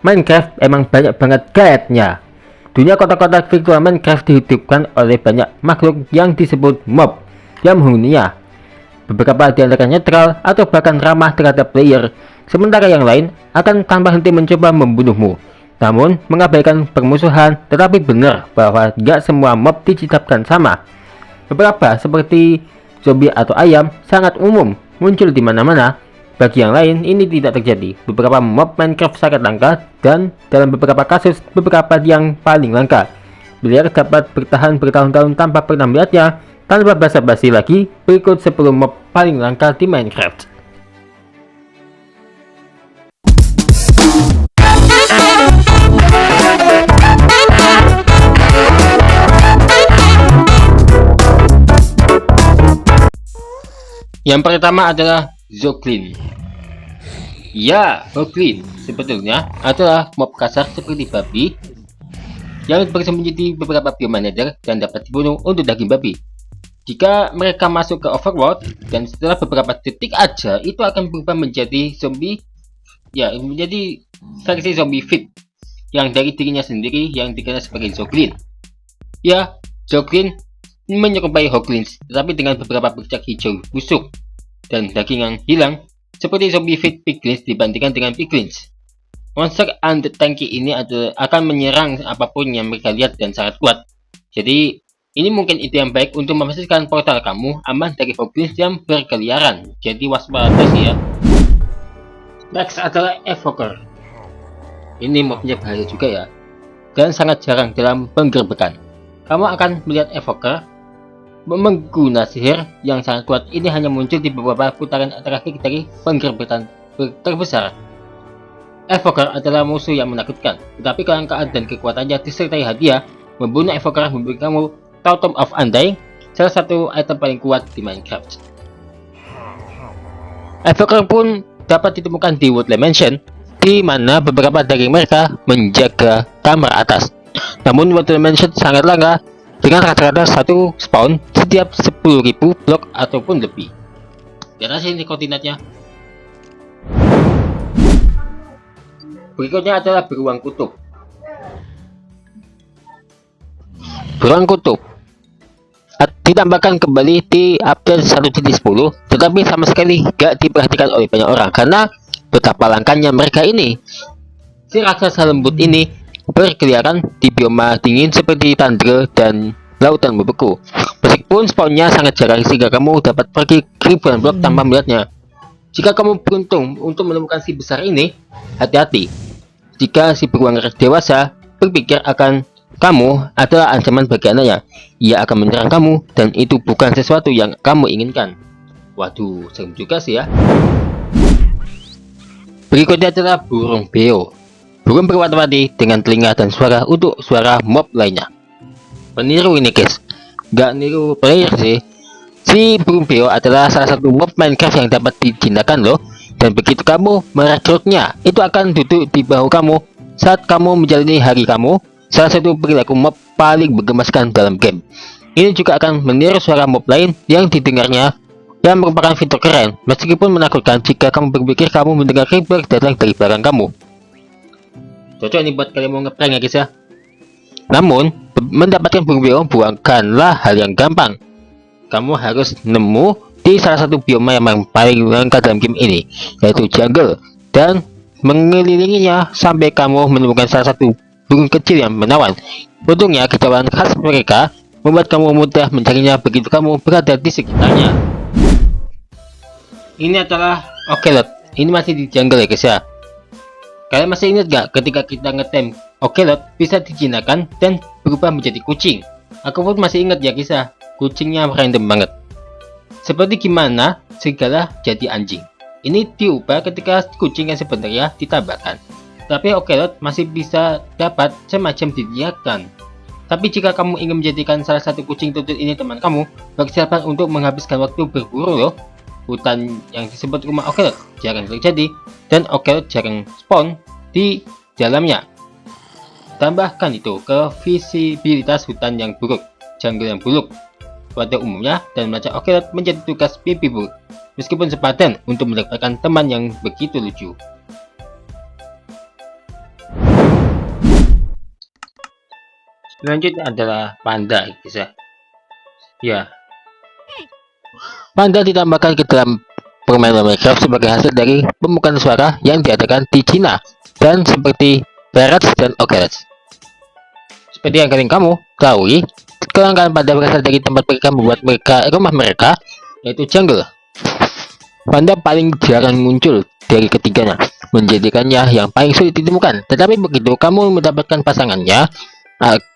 Minecraft emang banyak banget guide-nya. Dunia kota-kota virtual Minecraft dihidupkan oleh banyak makhluk yang disebut mob yang menghuninya. Beberapa di antara netral atau bahkan ramah terhadap player, sementara yang lain akan tanpa henti mencoba membunuhmu. Namun, mengabaikan permusuhan, tetapi benar bahwa gak semua mob diciptakan sama. Beberapa seperti zombie atau ayam sangat umum, muncul di mana-mana. Bagi yang lain, ini tidak terjadi. Beberapa mob Minecraft sangat langka, dan dalam beberapa kasus, beberapa yang paling langka. Biar dapat bertahan bertahun-tahun tanpa pernah melihatnya. Tanpa basa-basi lagi, berikut 10 mob paling langka di Minecraft. Yang pertama adalah Zoglin. Ya, Zoglin sebetulnya adalah mob kasar seperti babi yang bersembunyi di beberapa bioma nether dan dapat dibunuh untuk daging babi. Jika mereka masuk ke overworld dan setelah beberapa detik aja itu akan berubah menjadi zombie, ya menjadi versi zombie fit yang dari dirinya sendiri yang dikenal sebagai Zoglin. Ya, Zoglin menyerupai Hoglins tetapi dengan beberapa bercak hijau busuk dan daging yang hilang seperti zombie fit piglins dibandingkan dengan piglins. Monster undead tanky ini akan menyerang apapun yang mereka lihat dan sangat kuat. Jadi ini mungkin ide yang baik untuk memastikan portal kamu aman dari Hoglins yang berkeliaran. Jadi waspada sih ya. Next adalah Evoker. Ini mobnya bahaya juga ya, dan sangat jarang dalam penggerbekan. Kamu akan melihat Evoker menggunakan sihir yang sangat kuat. Ini hanya muncul di beberapa putaran terakhir dari penggerbekan terbesar. Evoker adalah musuh yang menakutkan, tetapi kelangkaan dan kekuatannya disertai hadiah, membunuh Evoker memberi kamu Totem of Undying, salah satu item paling kuat di Minecraft. Evoker pun dapat ditemukan di Woodland Mansion, di mana beberapa dari mereka menjaga kamar atas. Namun Woodland Mansion sangat langka, dengan rata-rata satu spawn setiap 10.000 blok ataupun lebih. Dan sini koordinatnya. Berikutnya adalah beruang kutub. Beruang kutub ditambahkan kembali di update 1.10, tetapi sama sekali gak diperhatikan oleh banyak orang karena betapa langkanya mereka ini. Si raksasa lembut ini berkeliaran di bioma dingin seperti tundra dan lautan membeku. Meskipun spawnnya sangat jarang sehingga kamu dapat pergi ribuan blok tanpa melihatnya. Jika kamu beruntung untuk menemukan si besar ini, hati-hati. Jika si beruang dewasa berpikir akan kamu adalah ancaman bagi anaknya, ia akan menyerang kamu dan itu bukan sesuatu yang kamu inginkan. Waduh, serem juga sih ya. Berikutnya adalah burung beo. Burung berwarna-warni dengan telinga dan suara untuk suara mob lainnya. Peniru ini guys, gak niru player sih. Si burung beo adalah salah satu mob Minecraft yang dapat dijinakan loh. Dan begitu kamu merekrutnya, itu akan duduk di bahu kamu saat kamu menjalani hari kamu. Salah satu perilaku mob paling menggemaskan dalam game. Ini juga akan meniru suara mob lain yang didengarnya, yang merupakan fitur keren, meskipun menakutkan jika kamu berpikir kamu mendengar creeper datang dari belakang kamu. Cocok ini buat kalian mau ngeprank ya guys ya. Namun, mendapatkan burung beo bukanlah hal yang gampang. Kamu harus nemu di salah satu bioma yang paling langka dalam game ini, yaitu jungle, dan mengelilinginya sampai kamu menemukan salah satu burung kecil yang menawan. Untungnya kejauhan khas mereka membuat kamu mudah mencarinya begitu kamu berada di sekitarnya. Ini adalah Ocelot. Ini masih di jungle ya guys ya. Kalian masih ingat gak ketika kita ngetem Ocelot bisa dijinakan dan berubah menjadi kucing? Aku pun masih ingat ya guys ya. Kucingnya random banget. Seperti gimana serigala jadi anjing. Ini diubah ketika kucing yang sebenarnya ditambahkan. Tapi Ocelot masih bisa dapat semacam didiakan. Tapi jika kamu ingin menjadikan salah satu kucing tutut ini teman kamu, persiapan untuk menghabiskan waktu berburu loh. Hutan yang disebut rumah Ocelot jarang terjadi, dan Ocelot jarang spawn di dalamnya. Tambahkan itu ke visibilitas hutan yang buruk, jungle yang buruk pada umumnya, dan melacak Ocelot menjadi tugas mimpi buruk, meskipun sepadan untuk mendapatkan teman yang begitu lucu. Selanjutnya adalah panda, guys ya. Ya, panda ditambahkan ke dalam permainan Minecraft sebagai hasil dari pembukaan suara yang diadakan di Cina dan seperti parrots dan owlets. Seperti yang kalian kamu ketahui, kelangkaan panda berasal dari tempat mereka membuat rumah mereka, yaitu jungle. Panda paling jarang muncul dari ketiganya, menjadikannya yang paling sulit ditemukan. Tetapi begitu kamu mendapatkan pasangannya,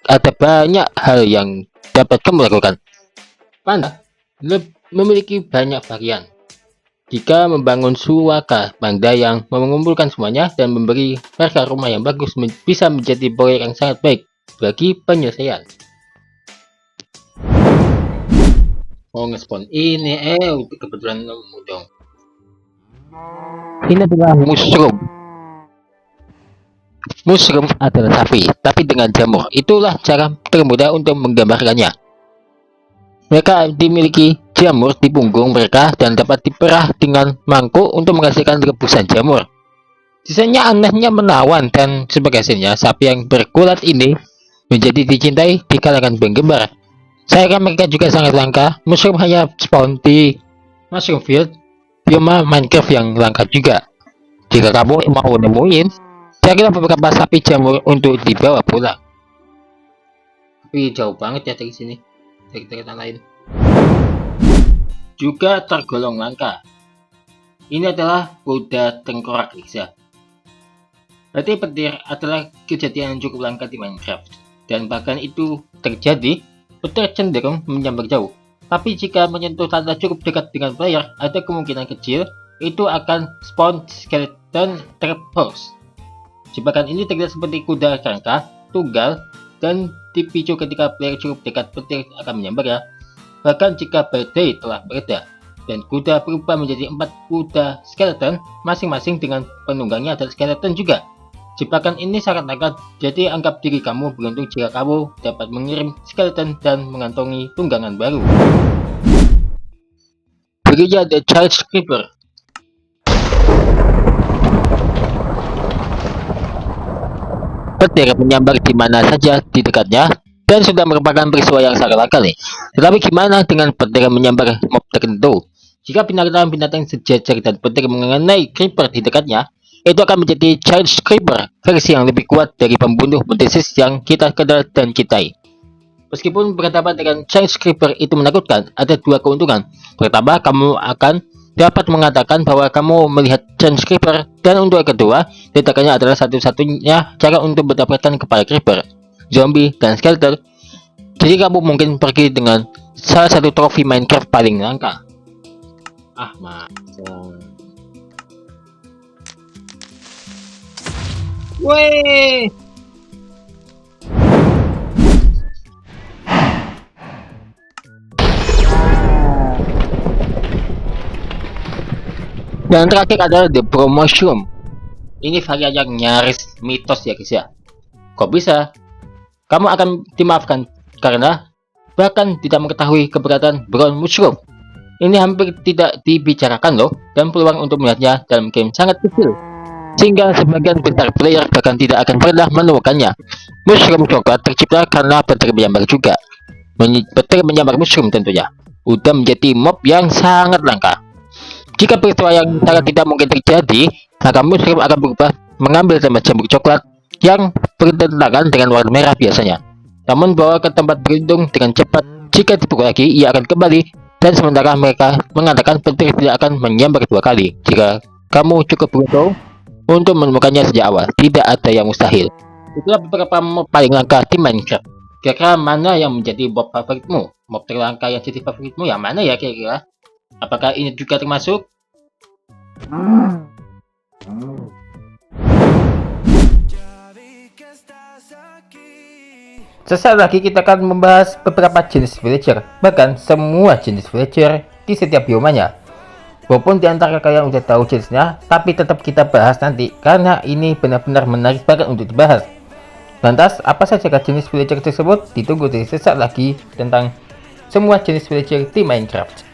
ada banyak hal yang dapat kamu lakukan. Panda memiliki banyak varian. Jika membangun suaka panda yang mengumpulkan semuanya dan memberi mereka rumah yang bagus bisa menjadi proyek yang sangat baik bagi penyelesaian. Oh, nge-spawn ini kebetulan nemu dong. Ini adalah mushroom. Mushroom adalah sapi, tapi dengan jamur. Itulah cara termudah untuk menggambarkannya. Mereka dimiliki jamur di punggung mereka dan dapat diperah dengan mangkuk untuk menghasilkan rebusan jamur. Sisanya anehnya menawan dan sebagai hasilnya sapi yang berkulat ini menjadi dicintai di kalangan penggemar. Sayangnya mereka juga sangat langka. Mushroom hanya spawn di mushroom field, bioma Minecraft yang langka juga. Jika kamu mau nemuin, carilah beberapa sapi jamur untuk dibawa pulang. Tapi jauh banget ya dari sini, dari tempat lain. Juga tergolong langka. Ini adalah kuda tengkorak, guys ya. Berarti petir adalah kejadian yang cukup langka di Minecraft, dan bahkan itu terjadi, petir cenderung menyambar jauh. Tapi jika menyentuh tanah cukup dekat dengan player, ada kemungkinan kecil itu akan spawn skeleton trap horse. Jebakan ini terlihat seperti kuda kerangka tunggal dan dipicu ketika player cukup dekat, petir akan menyambar ya. Bahkan jika badai telah bereda dan kuda berubah menjadi 4 kuda skeleton masing-masing dengan penunggangnya adalah skeleton juga. Jebakan ini sangat langka, jadi anggap diri kamu beruntung jika kamu dapat mengirim skeleton dan mengantongi tunggangan baru. Berikutnya The Child Creeper. Petir menyambar di mana saja di dekatnya dan sudah merupakan peristiwa yang sangat langka nih. Tetapi gimana dengan petir menyambar mob tertentu? Jika binatang-binatang sejajar dan petir mengenai creeper di dekatnya, itu akan menjadi Child Creeper, versi yang lebih kuat dari pembunuh berdesis yang kita kenal dan cintai. Meskipun berhadapan dengan Child Creeper itu menakutkan, ada dua keuntungan. Pertama, kamu akan dapat mengatakan bahwa kamu melihat Child Creeper, dan untuk yang kedua, tindakannya adalah satu-satunya cara untuk mendapatkan kepala creeper, zombie, dan skeleton. Jadi kamu mungkin pergi dengan salah satu trofi Minecraft paling langka. Weh. Dan terakhir adalah The Bro Mushroom. Ini varian yang nyaris mitos ya guys ya. Kok bisa? Kamu akan dimaafkan karena bahkan tidak mengetahui keberadaan Brown Mushroom. Ini hampir tidak dibicarakan loh, dan peluang untuk melihatnya dalam game sangat kecil, sehingga sebagian besar player bahkan tidak akan pernah menemukannya. Mushroom coklat tercipta karena petir menyambar juga. Petir menyambar mushroom tentunya udah menjadi mob yang sangat langka. Jika peristiwa yang sangat tidak mungkin terjadi, maka mushroom akan berubah mengambil tempat jamur coklat yang bertentangan dengan warna merah biasanya, namun bawa ke tempat berlindung dengan cepat. Jika dipukul lagi, ia akan kembali, dan sementara mereka mengatakan petir tidak akan menyambar 2 kali. Jika kamu cukup beruntung untuk menemukannya sejak awal, tidak ada yang mustahil. Itulah beberapa mob paling langka di Minecraft. Kira-kira mana yang menjadi mob favoritmu? Mob terlangka yang jadi favoritmu yang mana ya kira-kira? Apakah ini juga termasuk? Sesaat lagi kita akan membahas beberapa jenis villager, bahkan semua jenis villager di setiap biomanya. Walaupun di antara kalian udah tahu jenisnya, tapi tetap kita bahas nanti karena ini benar-benar menarik banget untuk dibahas. Lantas, apa saja jenis villager tersebut? Ditunggu dari sesaat lagi tentang semua jenis villager di Minecraft.